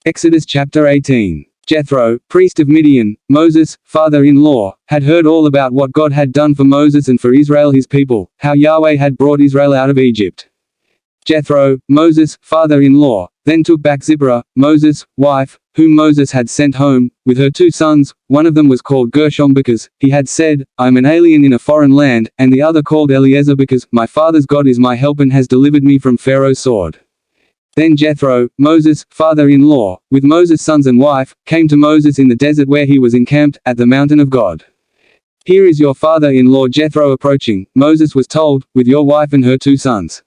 Exodus chapter 18. Jethro, priest of Midian, Moses' father-in-law, had heard all about what God had done for Moses and for Israel his people, how Yahweh had brought Israel out of Egypt. Jethro, Moses' father-in-law, then took back Zipporah, Moses' wife, whom Moses had sent home, with her 2 sons. One of them was called Gershom because, he had said, I am an alien in a foreign land, and the other called Eliezer because, my father's God is my help and has delivered me from Pharaoh's sword. Then Jethro, Moses' father-in-law, with Moses' sons and wife, came to Moses in the desert where he was encamped, at the mountain of God. Here is your father-in-law Jethro approaching, Moses was told, with your wife and her 2 sons.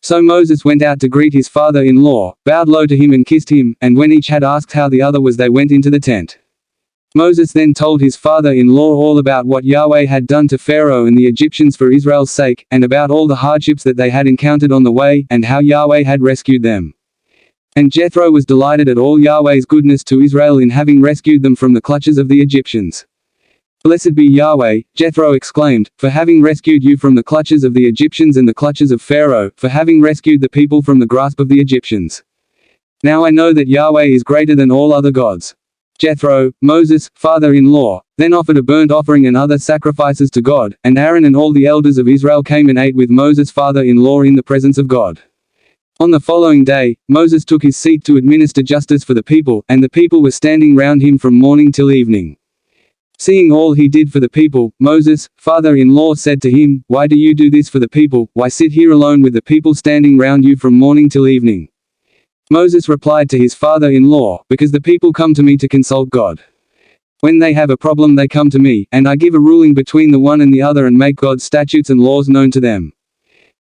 So Moses went out to greet his father-in-law, bowed low to him and kissed him, and when each had asked how the other was they went into the tent. Moses then told his father-in-law all about what Yahweh had done to Pharaoh and the Egyptians for Israel's sake, and about all the hardships that they had encountered on the way, and how Yahweh had rescued them. And Jethro was delighted at all Yahweh's goodness to Israel in having rescued them from the clutches of the Egyptians. Blessed be Yahweh, Jethro exclaimed, for having rescued you from the clutches of the Egyptians and the clutches of Pharaoh, for having rescued the people from the grasp of the Egyptians. Now I know that Yahweh is greater than all other gods. Jethro, Moses' father-in-law, then offered a burnt offering and other sacrifices to God, and Aaron and all the elders of Israel came and ate with Moses' father-in-law in the presence of God. On the following day, Moses took his seat to administer justice for the people, and the people were standing round him from morning till evening. Seeing all he did for the people, Moses' father-in-law said to him, Why do you do this for the people? Why sit here alone with the people standing round you from morning till evening? Moses replied to his father-in-law, Because the people come to me to consult God. When they have a problem they come to me, and I give a ruling between the one and the other and make God's statutes and laws known to them.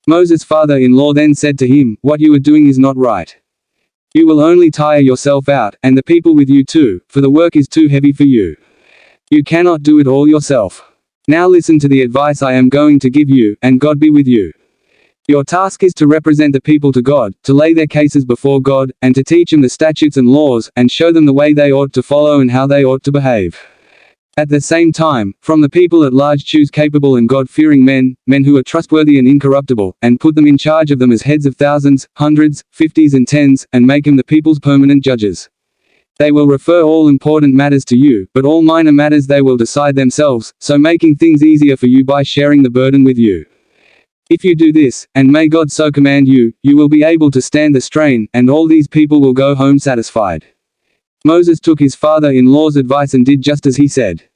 Moses' father-in-law then said to him, What you are doing is not right. You will only tire yourself out, and the people with you too, for the work is too heavy for you. You cannot do it all yourself. Now listen to the advice I am going to give you, and God be with you. Your task is to represent the people to God, to lay their cases before God, and to teach them the statutes and laws, and show them the way they ought to follow and how they ought to behave. At the same time, from the people at large choose capable and God-fearing men who are trustworthy and incorruptible, and put them in charge of them as heads of thousands, hundreds, fifties and tens, and make them the people's permanent judges. They will refer all important matters to you, but all minor matters they will decide themselves, so making things easier for you by sharing the burden with you. If you do this, and may God so command you, you will be able to stand the strain, and all these people will go home satisfied. Moses took his father-in-law's advice and did just as he said.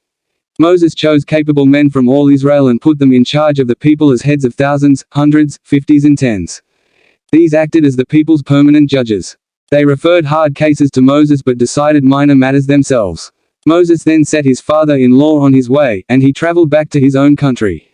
Moses chose capable men from all Israel and put them in charge of the people as heads of thousands, hundreds, fifties and tens. These acted as the people's permanent judges. They referred hard cases to Moses but decided minor matters themselves. Moses then set his father-in-law on his way, and he traveled back to his own country.